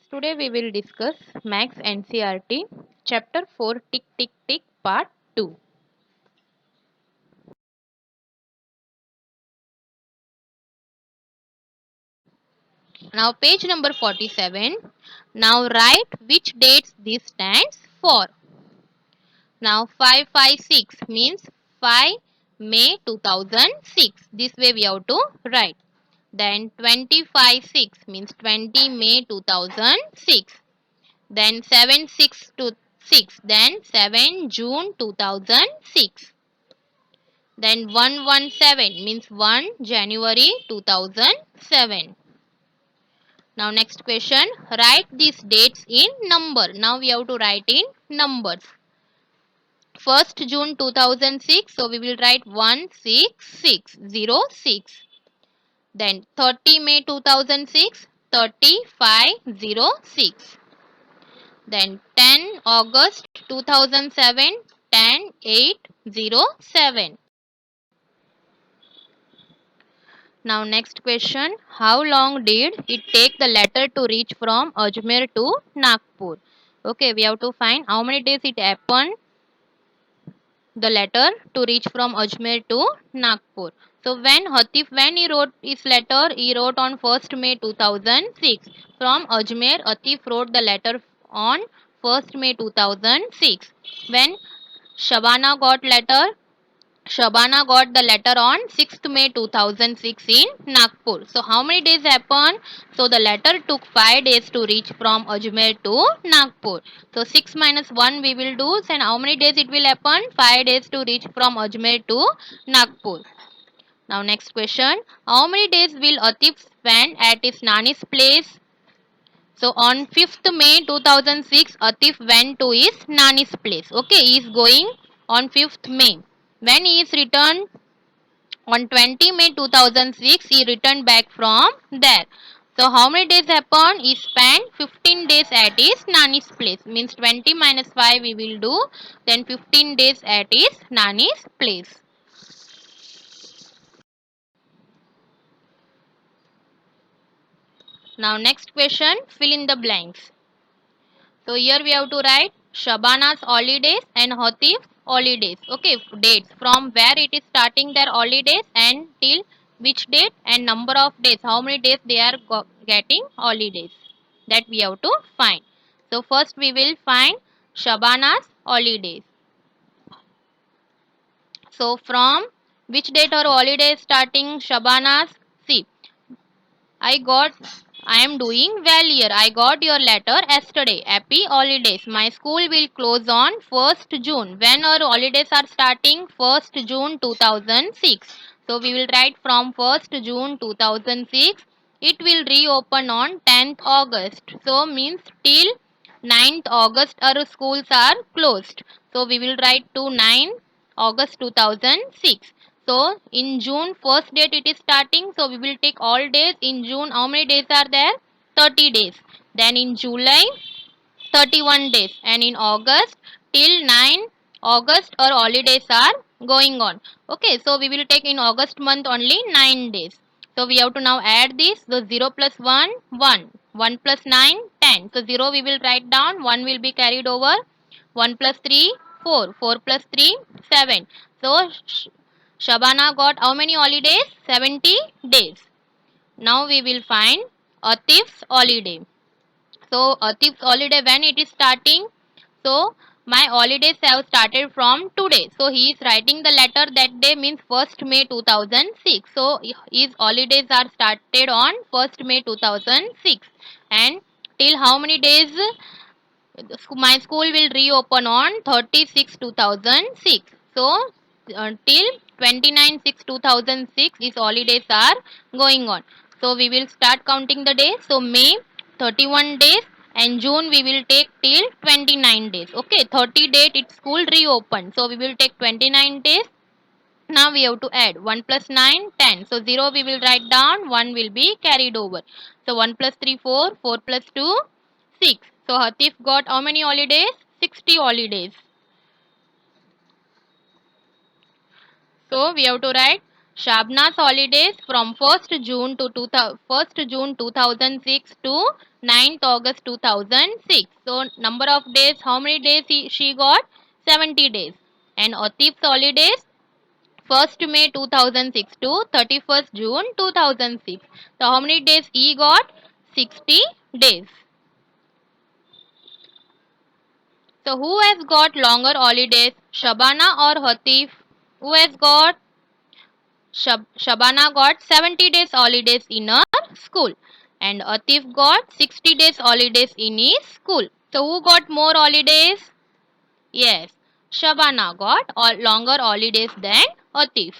Today we will discuss Max NCRT Chapter 4 Tick Tick Tick Part 2. Now page number 47. Now write which dates this stands for. Now 556 means 5 May 2006. This way we have to write. Then 25/6 means 20 May 2006. Then 7/6 to 6. Then 7 June 2006. Then 117 means 1 January 2007. Now next question, write these dates in number. Now we have to write in numbers. 1st June 2006, so we will write 16606. Then 30 May 2006, 3506. Then 10 August 2007, 10807. Now next question, how long did it take the letter to reach from Ajmer to Nagpur? Okay, we have to find how many days it happened the letter to reach from Ajmer to Nagpur. So when he wrote his letter, he wrote on 1st May 2006. From Ajmer, Atif wrote the letter on 1st May 2006. When Shabana got the letter on 6th May 2006 in Nagpur. So how many days happened? So the letter took 5 days to reach from Ajmer to Nagpur. So 6 minus 1 we will do. And how many days it will happen? 5 days to reach from Ajmer to Nagpur. Now next question. How many days will Atif spend at his Nani's place? So on 5th May 2006, Atif went to his Nani's place. Okay, he is going on 5th May. When he is returned on 20 May 2006, he returned back from there. So how many days happened? He spent 15 days at his Nani's place. Means 20 minus 5 we will do. Then 15 days at his Nani's place. Now next question, fill in the blanks. So here we have to write Shabana's holidays and Hatif's holidays. Okay, dates from where it is starting their holidays and till which date and number of days. How many days they are getting holidays. That we have to find. So first we will find Shabana's holidays. So from which date or holiday starting Shabana's? See, I am doing well here. I got your letter yesterday. Happy holidays. My school will close on 1st June. When our holidays are starting? 1st June 2006. So we will write from 1st June 2006. It will reopen on 10th August. So means till 9th August our schools are closed. So we will write to 9 August 2006. So in June first date it is starting. So we will take all days. In June how many days are there? 30 days. Then in July 31 days. And in August till 9 August our holidays are going on. Okay, so we will take in August month only 9 days. So we have to now add this. So 0 plus 1, 1. 1 plus 9, 10. So 0 we will write down. 1 will be carried over. 1 plus 3, 4. 4 plus 3, 7. So Shabana got how many holidays? 70 days. Now we will find Atif's holiday. So Atif's holiday when it is starting? So my holidays have started from today. So he is writing the letter that day means 1st May 2006. So his holidays are started on 1st May 2006. And till how many days? My school will reopen on 36 2006. So till 29 6 2006 these holidays are going on. So we will start counting the days. So May 31 days and June we will take till 29 days. Okay, 30 date its school reopened. So we will take 29 days. Now we have to add 1 plus 9, 10. So 0 we will write down, 1 will be carried over. So 1 plus 3, 4, 4 plus 2, 6. So Hatif got how many holidays? 60 holidays. So we have to write Shabna's holidays from 1st June to 1st June 2006 to 9th August 2006. So number of days, how many days she got? 70 days. And Atif's holidays 1st May 2006 to 31st June 2006. So how many days he got? 60 days. So who has got longer holidays? Shabana or Hatif? Who has got? Shabana got 70 days holidays in her school and Atif got 60 days holidays in his school. So who got more holidays? Yes, Shabana got longer holidays than Atif.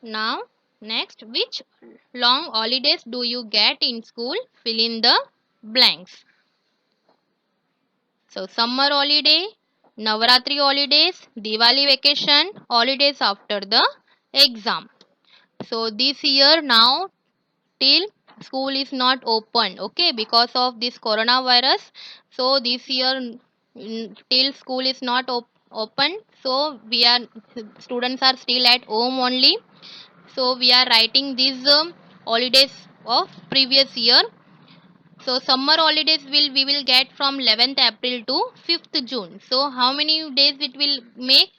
Now, next, which long holidays do you get in school? Fill in the blanks. So, summer holiday, Navaratri holidays, Diwali vacation, holidays after the exam. So, this year now till school is not open, okay, because of this coronavirus. So, this year till school is not open. So, students are still at home only. So we are writing these holidays of previous year. So summer holidays we will get from 11th April to 5th June. So how many days it will make?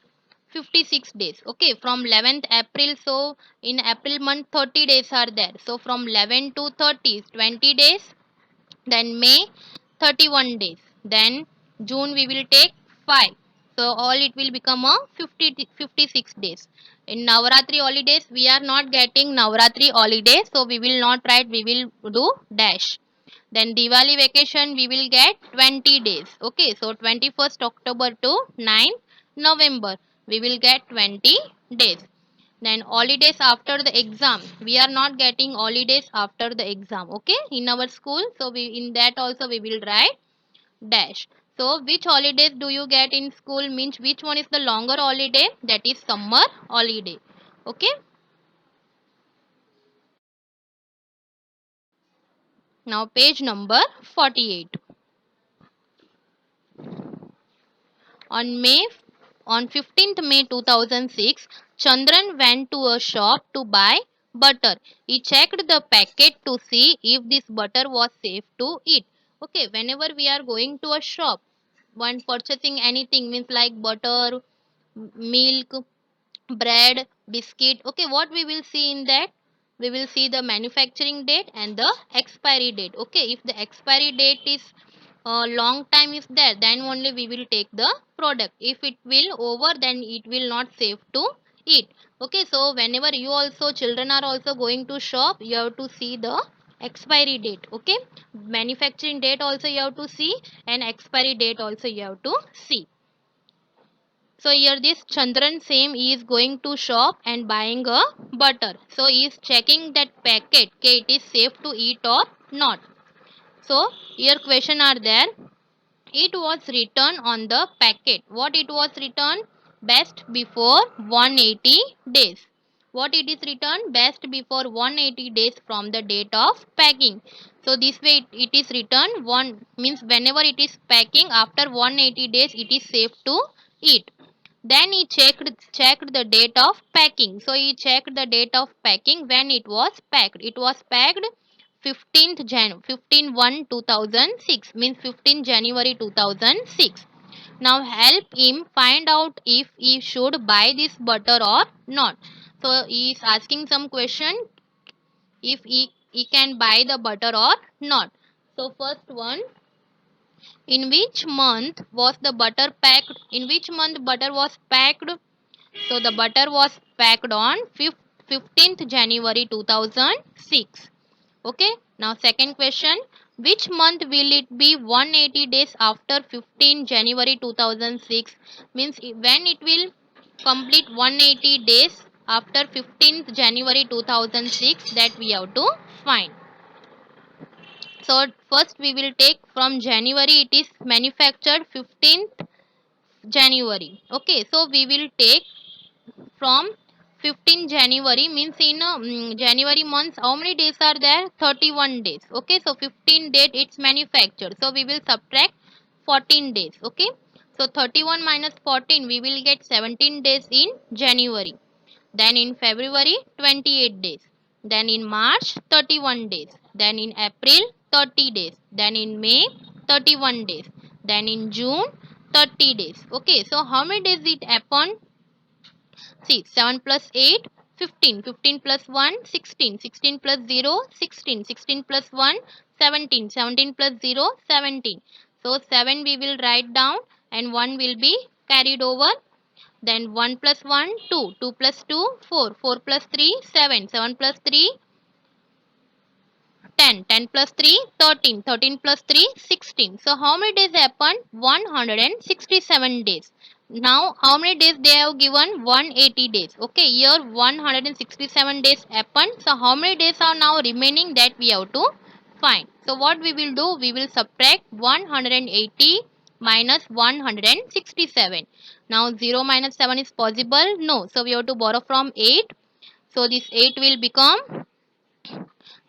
56 days. Okay, from 11th April. So in April month 30 days are there. So from 11 to 30 is 20 days. Then May 31 days. Then June we will take 5. So all it will become a 56 days. In Navaratri holidays we are not getting Navaratri holidays, so we will not write, we will do dash. Then Diwali vacation we will get 20 days. Okay, so 21st October to 9th November we will get 20 days. Then holidays after the exam, we are not getting holidays after the exam, okay, in our school. So we, in that also we will write dash. So which holidays do you get in school means which one is the longer holiday? That is summer holiday. Okay, now page number 48. On May on 15th May 2006, Chandran went to a shop to buy butter. He checked the packet to see if this butter was safe to eat. Okay, whenever we are going to a shop, when purchasing anything means like butter, milk, bread, biscuit. Okay, what we will see in that? We will see the manufacturing date and the expiry date. Okay, if the expiry date is long time is there, then only we will take the product. If it will over, then it will not safe to eat. Okay, so whenever you also children are also going to shop, you have to see the expiry date. Okay, manufacturing date also you have to see and expiry date also you have to see. So here this Chandran same is going to shop and buying a butter. So he is checking that packet, okay, it is safe to eat or not. So here question are there. It was written on the packet. What it was written? Best before 180 days. What it is written? Best before 180 days from the date of packing. So this way it is written one means whenever it is packing after 180 days it is safe to eat. Then he checked the date of packing. So he checked the date of packing when it was packed. It was packed 15th Jan 15 2006 means 15 January 2006. Now help him find out if he should buy this butter or not. So he is asking some question if he can buy the butter or not. So first one, in which month was the butter packed? In which month butter was packed? So the butter was packed on 15th January 2006. Okay. Now second question. Which month will it be 180 days after 15 January 2006? Means when it will complete 180 days after 15th January 2006, that we have to find. So first we will take from January, it is manufactured 15th January. Okay, so we will take from 15 January means in January months how many days are there? 31 days. Okay, so 15 date it's manufactured. So we will subtract 14 days. Okay, So 31 minus 14, we will get 17 days in January. Then in February, 28 days. Then in March, 31 days. Then in April, 30 days. Then in May, 31 days. Then in June, 30 days. Okay, so how many days it happened? See, 7 plus 8, 15. 15 plus 1, 16. 16 plus 0, 16. 16 plus 1, 17. 17 plus 0, 17. So 7 we will write down and 1 will be carried over. Then 1 plus 1, 2. 2 plus 2, 4. 4 plus 3, 7. 7 plus 3, 10. 10 plus 3, 13. 13 plus 3, 16. So how many days happen? 167 days. Now how many days they have given? 180 days. Okay, here 167 days happen. So how many days are now remaining, that we have to find. So what we will do? We will subtract 180 minus 167. Now 0 minus 7 is possible? No. So we have to borrow from 8. So this 8 will become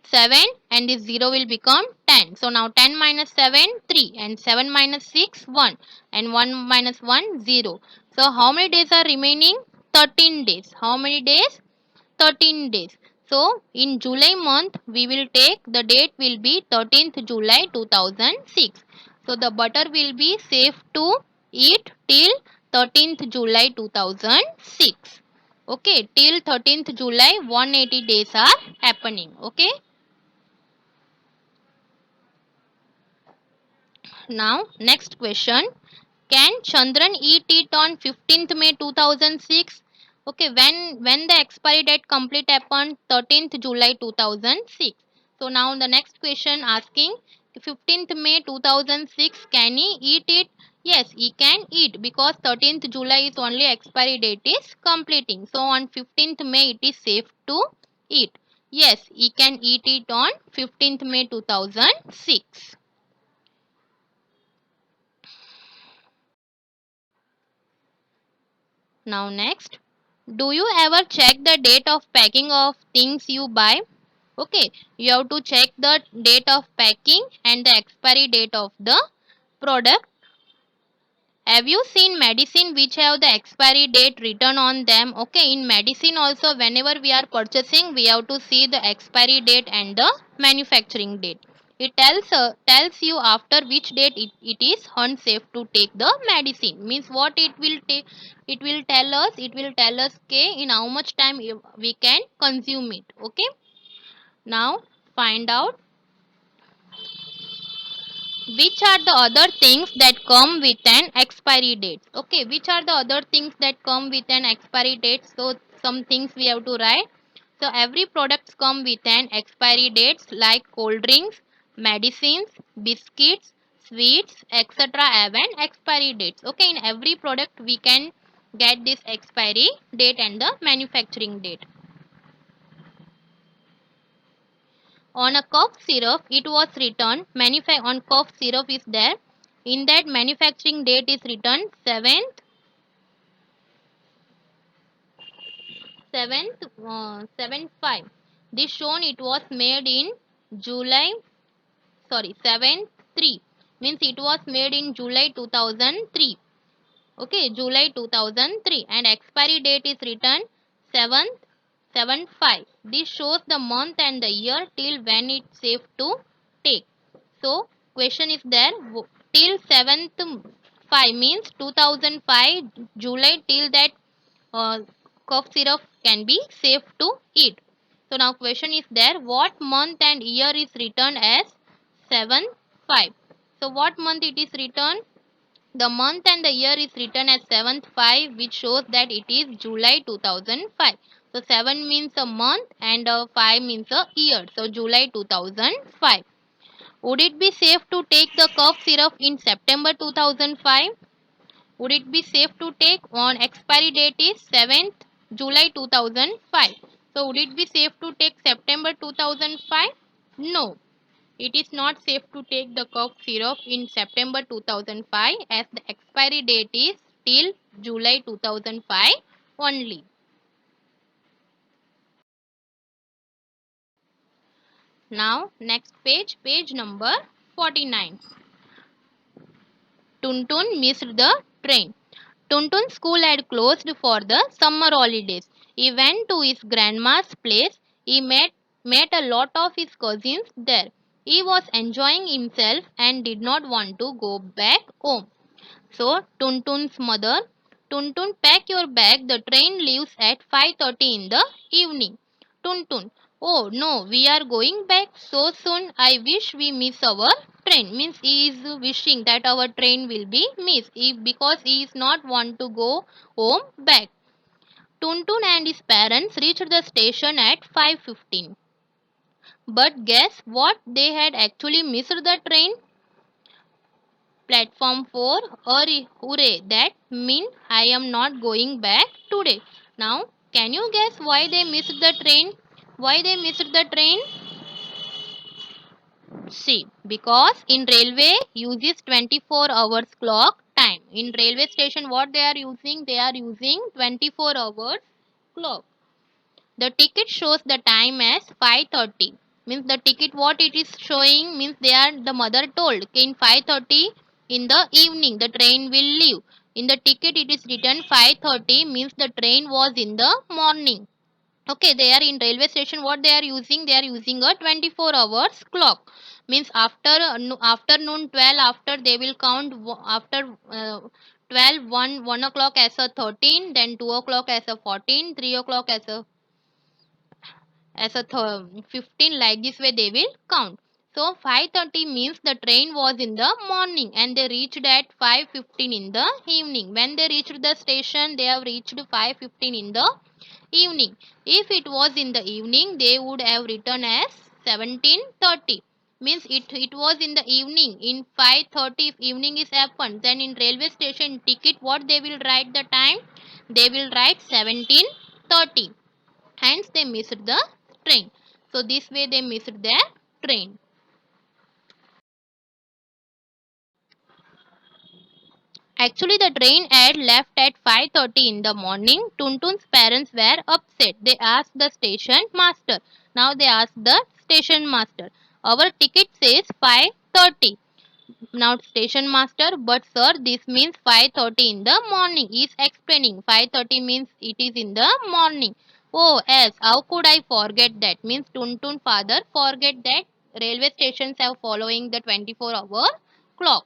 7 and this 0 will become 10. So now 10 minus 7, 3, and 7 minus 6, 1, and 1 minus 1, 0. So how many days are remaining? 13 days. How many days? 13 days. So in July month we will take, the date will be 13th July 2006. So the butter will be safe to eat till 13th July 2006. Okay, till 13th July 180 days are happening. Okay. Now, next question. Can Chandran eat it on 15th May 2006? Okay, when the expiry date complete happened? 13th July 2006. So now the next question asking 15th May 2006, can he eat it? Yes, he can eat because 13th July is only expiry date is completing. So on 15th May it is safe to eat. Yes, he can eat it on 15th May 2006. Now next, do you ever check the date of packing of things you buy? Okay, you have to check the date of packing and the expiry date of the product. Have you seen medicine which have the expiry date written on them? Okay, in medicine also whenever we are purchasing, we have to see the expiry date and the manufacturing date. It tells you after which date it is unsafe to take the medicine. Means what it will take, it will tell us okay, in how much time we can consume it. Okay. Now find out which are the other things that come with an expiry date. Okay, which are the other things that come with an expiry date? So some things we have to write. So every products come with an expiry dates like cold drinks, medicines, biscuits, sweets, etc. have an expiry dates. Okay, in every product we can get this expiry date and the manufacturing date. On a cough syrup, it was written, on cough syrup is there. In that manufacturing date is written 7th This shown it was made in July, sorry, 7th 3. Means it was made in July 2003. Okay, July 2003, and expiry date is written 7th 7/5. This shows the month and the year till when it's safe to take. So question is there, till 7th 5 means 2005 July, till that uh, cough syrup can be safe to eat. So now question is there, what month and year is written as 7/5? So what month it is written? The month and the year is written as 7th 5, which shows that it is July 2005. So 7 means a month and 5 means a year. So July 2005. Would it be safe to take the cough syrup in September 2005? Would it be safe to take? On expiry date is 7th July 2005. So would it be safe to take September 2005? No. It is not safe to take the cough syrup in September 2005 as the expiry date is till July 2005 only. Now next page, page number 49. Tuntun missed the train. Tuntun's school had closed for the summer holidays. He went to his grandma's place. He met a lot of his cousins there. He was enjoying himself and did not want to go back home. So Tuntun's mother, Tuntun, pack your bag. The train leaves at 5:30 in the evening. Tuntun, oh no, we are going back so soon. I wish we miss our train. Means he is wishing that our train will be missed because he is not want to go home back. Tuntun and his parents reached the station at 5:15. But guess what? They had actually missed the train. Platform 4, hooray, that means I am not going back today. Now, can you guess why they missed the train? Why they missed the train? See, because in railway uses 24 hours clock time. In railway station what they are using? They are using 24 hours clock. The ticket shows the time as 5:30. Means the ticket what it is showing means they are the mother told okay, in 5:30 in the evening the train will leave. In the ticket it is written 5:30 means the train was in the morning. Okay, they are in railway station what they are using? They are using a 24 hours clock. Means after afternoon 12 after they will count after 12 1 o'clock as a 13, then 2 o'clock as a 14, 3 o'clock as a 15, like this way they will count. So 5:30 means the train was in the morning and they reached at 5:15 in the evening. When they reached the station they have reached 5:15 in the evening. If it was in the evening they would have written as 17:30. Means it was in the evening. In 5:30 if evening is happened, then in railway station ticket what they will write the time? They will write 17:30. Hence they missed the train. So this way they missed their train. Actually the train had left at 5:30 in the morning. Tuntun's parents were upset. They asked the station master. Now they asked the station master. Our ticket says 5:30. Now station master, but sir this means 5:30 in the morning. He is explaining 5:30 means it is in the morning. Oh yes, how could I forget that? Means Tuntun father forget that railway stations have following the 24-hour clock.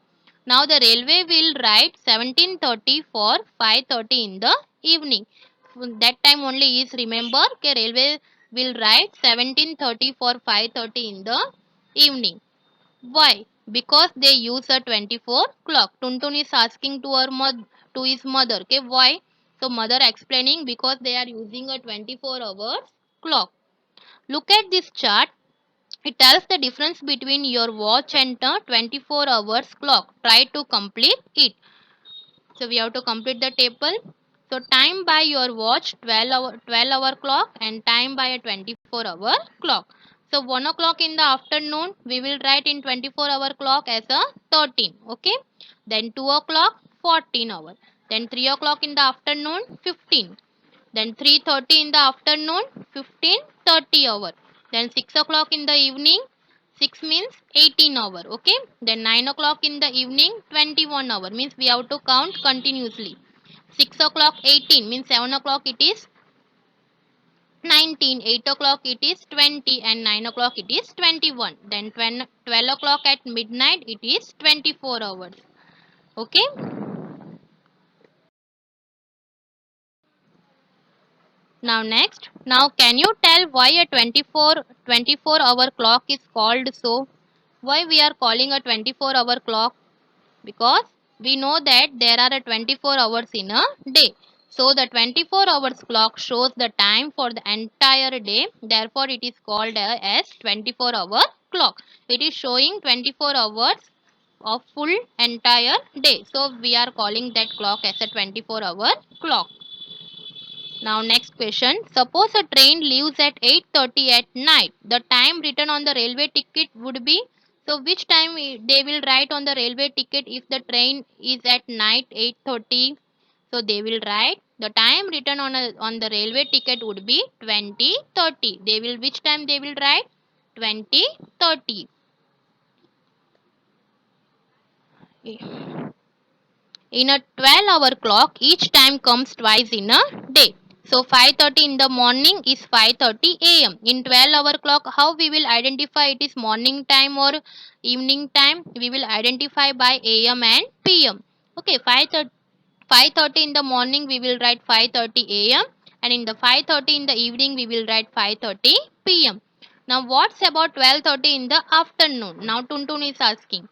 Now the railway will write 17:30 for 5:30 in the evening. That time only is remember okay, railway will write 17:30 for 5:30 in the evening. Why? Because they use a 24 clock. Tuntun is asking to to his mother. Okay, why? So mother explaining because they are using a 24 hours clock. Look at this chart. It tells the difference between your watch and the 24 hours clock. Try to complete it. So we have to complete the table. So time by your watch 12 hour clock and time by a 24-hour clock. So 1 o'clock in the afternoon we will write in 24-hour clock as a 13. Okay. Then 2 o'clock 14 hour. Then 3 o'clock in the afternoon 15. Then 3:30 in the afternoon 15:30 hour. Then 6 o'clock in the evening 6 means 18 hour. Okay. Then 9 o'clock in the evening 21 hour means we have to count continuously. 6 o'clock 18 means 7 o'clock it is 19, 8 o'clock it is 20 and 9 o'clock it is 21. Then 12 o'clock at midnight it is 24 hours. Okay. Now next. Now can you tell why a 24-hour clock is called so? Why we are calling a 24-hour clock? Because we know that there are a 24 hours in a day. So the 24 hours clock shows the time for the entire day. Therefore it is called as 24-hour clock. It is showing 24 hours of full entire day. So we are calling that clock as a 24-hour clock. Now next question. Suppose a train leaves at 8:30 at night. The time written on the railway ticket would be, so which time they will write on the railway ticket if the train is at night 8:30? So they will write the time written on the railway ticket would be 20:30. They will which time they will write? 20:30. In a 12-hour clock, each time comes twice in a day. So 5:30 in the morning is 5:30 a.m. In 12-hour clock, how we will identify it is morning time or evening time? We will identify by a.m. and p.m. Okay, 5:30 in the morning we will write 5:30 a.m. and in the 5:30 in the evening we will write 5:30 p.m. Now what's about 12:30 in the afternoon? Now Tuntun is asking.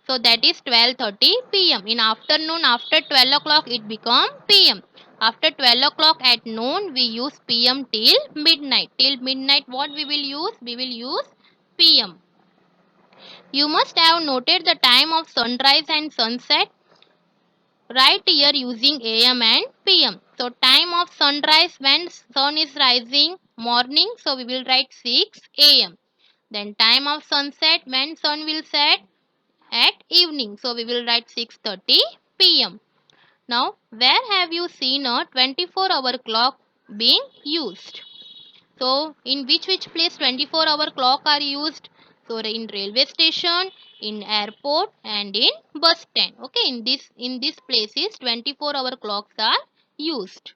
So that is 12:30 p.m. In afternoon after 12 o'clock it become p.m. After 12 o'clock at noon we use p.m. till midnight. Till midnight what we will use? We will use p.m. You must have noted the time of sunrise and sunset right here using am and pm. So time of sunrise when sun is rising morning, so we will write 6 am. Then time of sunset when sun will set at evening, so we will write 6:30 pm. Now where have you seen a 24-hour clock being used? So in which place 24-hour clock are used? So in railway station, in airport and in bus stand. Okay, in this places 24-hour clocks are used.